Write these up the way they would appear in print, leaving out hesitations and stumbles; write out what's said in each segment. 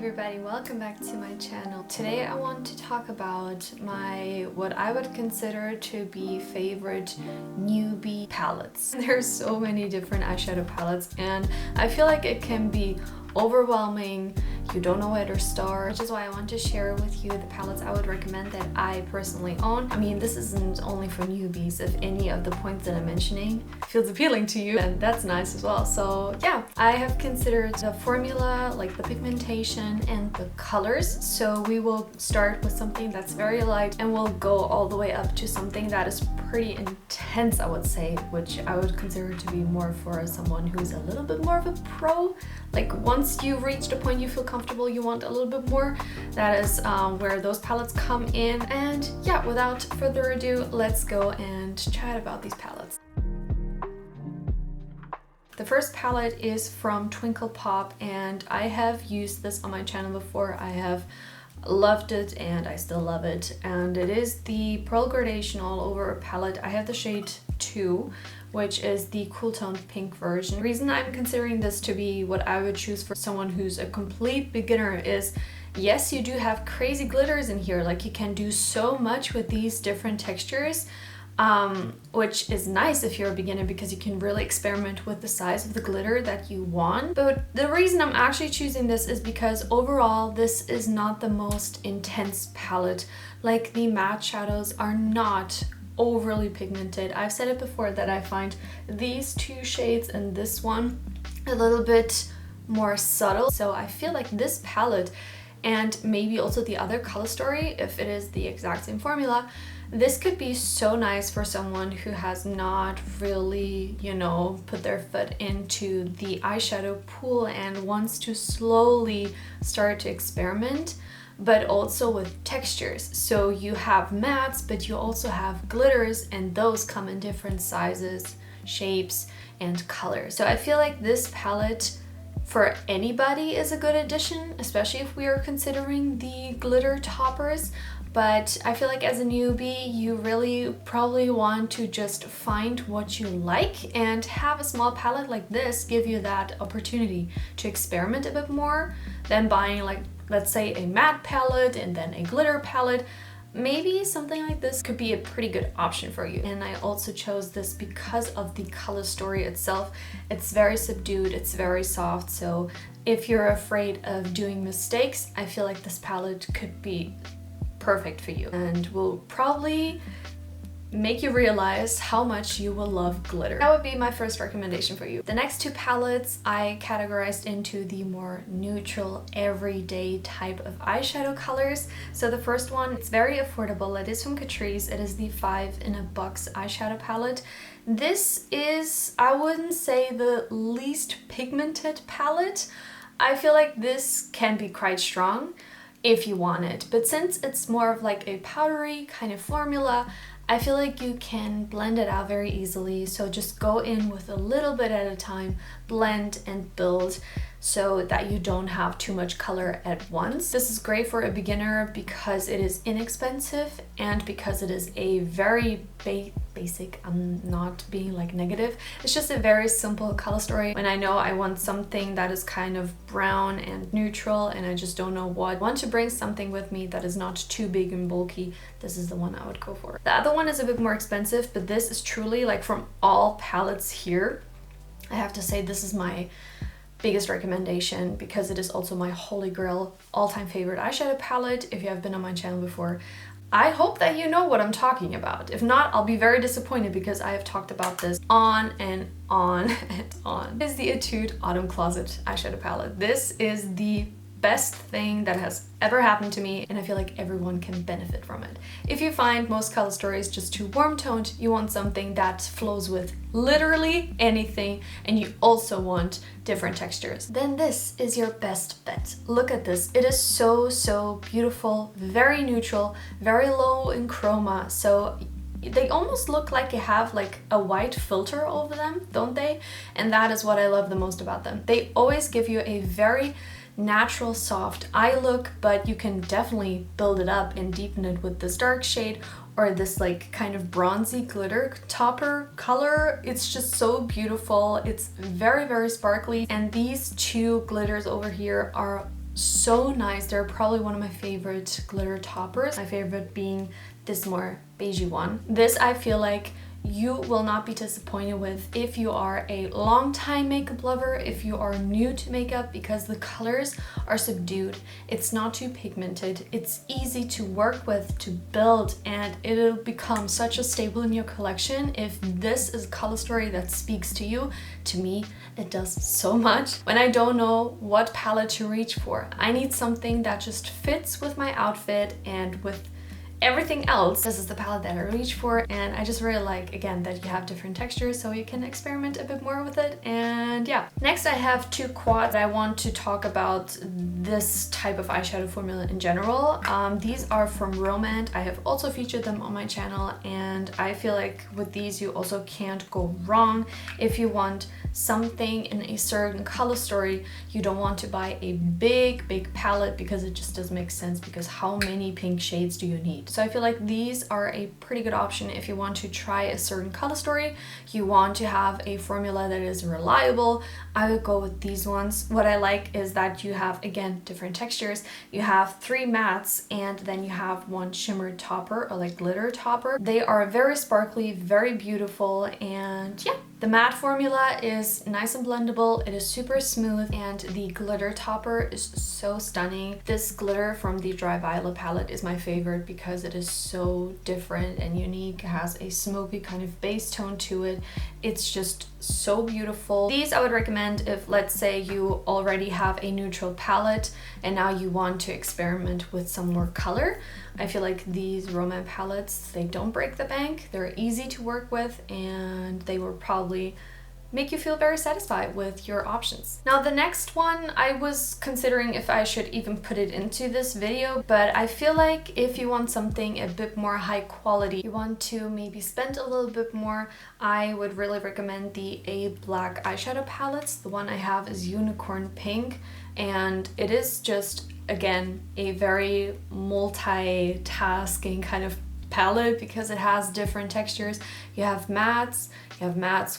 everybody, welcome back to my channel. Today I want to talk about what I would consider to be favorite newbie palettes. There's so many different eyeshadow palettes and I feel like it can be overwhelming. You don't know where to start, which is why I want to share with you the palettes I would recommend that I personally own. I mean, this isn't only for newbies. If any of the points that I'm mentioning feels appealing to you, and that's nice as well. So yeah, I have considered the formula, like the pigmentation and the colors. So we will start with something that's very light and we'll go all the way up to something that is pretty intense, I would say, which I would consider to be more for someone who's a little bit more of a pro. Like once you've reached a point you feel comfortable, you want a little bit more, that is where those palettes come in. And yeah, without further ado, let's go and chat about these palettes. The first palette is from Twinkle Pop and I have used this on my channel before. I have loved it and I still love it, and it is the Pearl Gradation All Over palette. I have the shade 2, which is the cool tone pink version. The reason I'm considering this to be what I would choose for someone who's a complete beginner is, yes, you do have crazy glitters in here, like you can do so much with these different textures, which is nice if you're a beginner because you can really experiment with the size of the glitter that you want. But the reason I'm actually choosing this is because overall this is not the most intense palette. Like the matte shadows are not overly pigmented. I've said it before that I find these two shades and this one a little bit more subtle. So I feel like this palette, and maybe also the other Color Story, if it is the exact same formula, this could be so nice for someone who has not really, you know, put their foot into the eyeshadow pool and wants to slowly start to experiment, but also with textures. So you have mattes, but you also have glitters, and those come in different sizes, shapes, and colors. So I feel like this palette for anybody is a good addition, especially if we are considering the glitter toppers. But I feel like as a newbie, you really probably want to just find what you like, and have a small palette like this give you that opportunity to experiment a bit more than buying, like, let's say a matte palette and then a glitter palette. Maybe something like this could be a pretty good option for you. And I also chose this because of the Color Story itself. It's very subdued, it's very soft, so if you're afraid of doing mistakes, I feel like this palette could be perfect for you and will probably make you realize how much you will love glitter. That would be my first recommendation for you. The next two palettes I categorized into the more neutral, everyday type of eyeshadow colors. So the first one, it's very affordable. It is from Catrice. It is the 5 in a Box eyeshadow palette. This is, I wouldn't say the least pigmented palette. I feel like this can be quite strong if you want it, but since it's more of like a powdery kind of formula, I feel like you can blend it out very easily. So just go in with a little bit at a time, blend and build so that you don't have too much color at once. This is great for a beginner because it is inexpensive and because it is a very basic, I'm not being like negative, it's just a very simple color story. When I know I want something that is kind of brown and neutral and I just don't know what, I want to bring something with me that is not too big and bulky, this is the one I would go for. The other one is a bit more expensive, but this is truly, like, from all palettes here, I have to say this is my biggest recommendation because it is also my holy grail, all-time favorite eyeshadow palette. If you have been on my channel before, I hope that you know what I'm talking about. If not, I'll be very disappointed because I have talked about this on and on and on. This is the Etude Autumn Closet eyeshadow palette. This is the best thing that has ever happened to me, and I feel like everyone can benefit from it. If you find most Color Stories just too warm toned, you want something that flows with literally anything, and you also want different textures, then this is your best bet. Look at this. It is so beautiful, very neutral, very low in chroma, so they almost look like you have like a white filter over them, don't they? And that is what I love the most about them. They always give you a very natural soft eye look, but you can definitely build it up and deepen it with this dark shade or this like kind of bronzy glitter topper color. It's just so beautiful. It's very sparkly, and these two glitters over here are so nice. They're probably one of my favorite glitter toppers. My favorite being this more beigey one. This I feel like you will not be disappointed with if you are a long time makeup lover, if you are new to makeup, because the colors are subdued. It's not too pigmented. It's easy to work with, to build, and it'll become such a staple in your collection. If this is a color story that speaks to you, to me, it does so much. When I don't know what palette to reach for, I need something that just fits with my outfit and with everything else. This is the palette that I reach for, and I just really like, again, that you have different textures so you can experiment a bit more with it. And yeah, next I have two quads. I want to talk about this type of eyeshadow formula in general. These are from ROMAND. I have also featured them on my channel, and I feel like with these you also can't go wrong. If you want something in a certain color story, you don't want to buy a big palette because it just doesn't make sense, because how many pink shades do you need? So I feel like these are a pretty good option if you want to try a certain color story, you want to have a formula that is reliable. I would go with these ones. What I like is that you have, again, different textures. You have 3 mattes and then you have 1 shimmer topper, or like glitter topper. They are very sparkly, very beautiful, and yeah. The matte formula is nice and blendable, it is super smooth, and the glitter topper is so stunning. This glitter from the Dry Violet palette is my favorite because it is so different and unique. It has a smoky kind of base tone to it. It's just so beautiful. These I would recommend if, let's say, you already have a neutral palette and now you want to experiment with some more color. I feel like these ROMAND palettes, they don't break the bank. They're easy to work with, and they will probably make you feel very satisfied with your options. Now the next one, I was considering if I should even put it into this video, but I feel like if you want something a bit more high quality, you want to maybe spend a little bit more, I would really recommend the A Black eyeshadow palettes. The one I have is Unicorn Pink, and it is just, again, a very multitasking kind of palette because it has different textures. You have mattes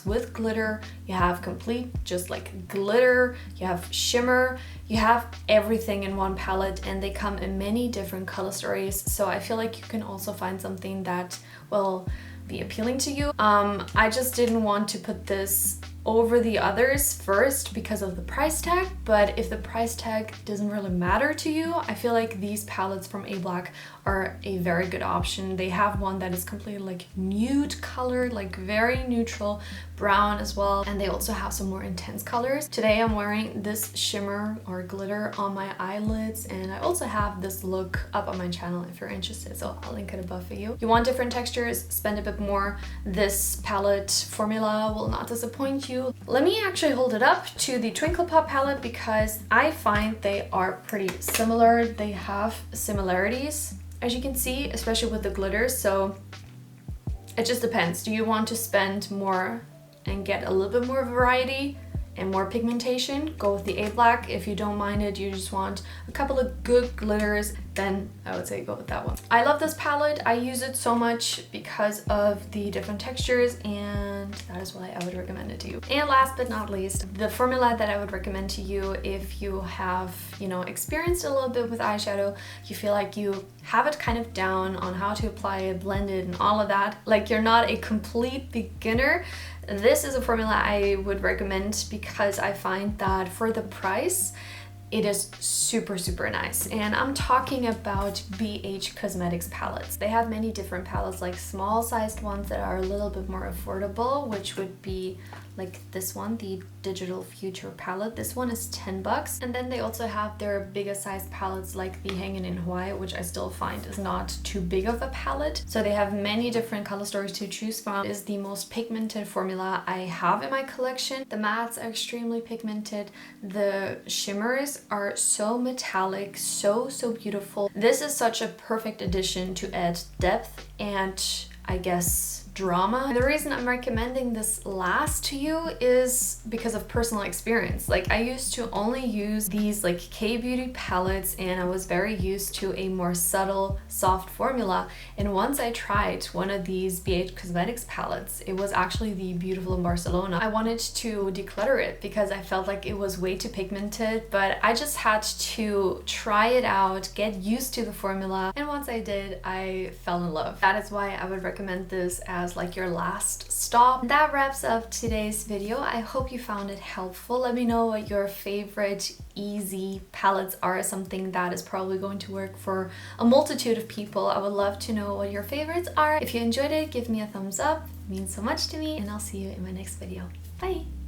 with glitter, you have complete just like glitter, you have shimmer, you have everything in one palette, and they come in many different color stories. So I feel like you can also find something that will be appealing to you. I just didn't want to put this over the others first because of the price tag, but if the price tag doesn't really matter to you, I feel like these palettes from A Black are a very good option. They have one that is completely like nude colored, like very neutral brown as well, and they also have some more intense colors. Today I'm wearing this shimmer or glitter on my eyelids, and I also have this look up on my channel if you're interested, so I'll link it above for you. You want different textures, spend a bit more. This palette formula will not disappoint you. Let me actually hold it up to the Twinkle Pop palette because I find they are pretty similar. They have similarities, as you can see, especially with the glitter. So it just depends. Do you want to spend more and get a little bit more variety and more pigmentation? Go with the A Black. If you don't mind it, you just want a couple of good glitters, then I would say go with that one. I love this palette. I use it so much because of the different textures, and that is why I would recommend it to you. And last but not least, the formula that I would recommend to you if you have, you know, experienced a little bit with eyeshadow, you feel like you have it kind of down on how to apply it, blend it, and all of that, like you're not a complete beginner, this is a formula I would recommend because I find that for the price, it is super nice. And I'm talking about BH Cosmetics palettes. They have many different palettes, like small sized ones that are a little bit more affordable, which would be like this one, the Digital Future palette. This one is 10 bucks. And then they also have their bigger sized palettes like the Hangin in Hawaii, which I still find is not too big of a palette. So they have many different color stories to choose from. It is the most pigmented formula I have in my collection. The mattes are extremely pigmented. The shimmers are so metallic, so beautiful. This is such a perfect addition to add depth and, I guess, drama. And the reason I'm recommending this last to you is because of personal experience. Like, I used to only use these like K-Beauty palettes, and I was very used to a more subtle, soft formula. And once I tried one of these BH Cosmetics palettes, it was actually the Beautiful in Barcelona. I wanted to declutter it because I felt like it was way too pigmented, but I just had to try it out, get used to the formula, and once I did, I fell in love. That is why I would recommend this as like your last stop. That wraps up today's video. I hope you found it helpful. Let me know what your favorite easy palettes are, something that is probably going to work for a multitude of people. I would love to know what your favorites are. If you enjoyed it, give me a thumbs up. It means so much to me, and I'll see you in my next video. Bye!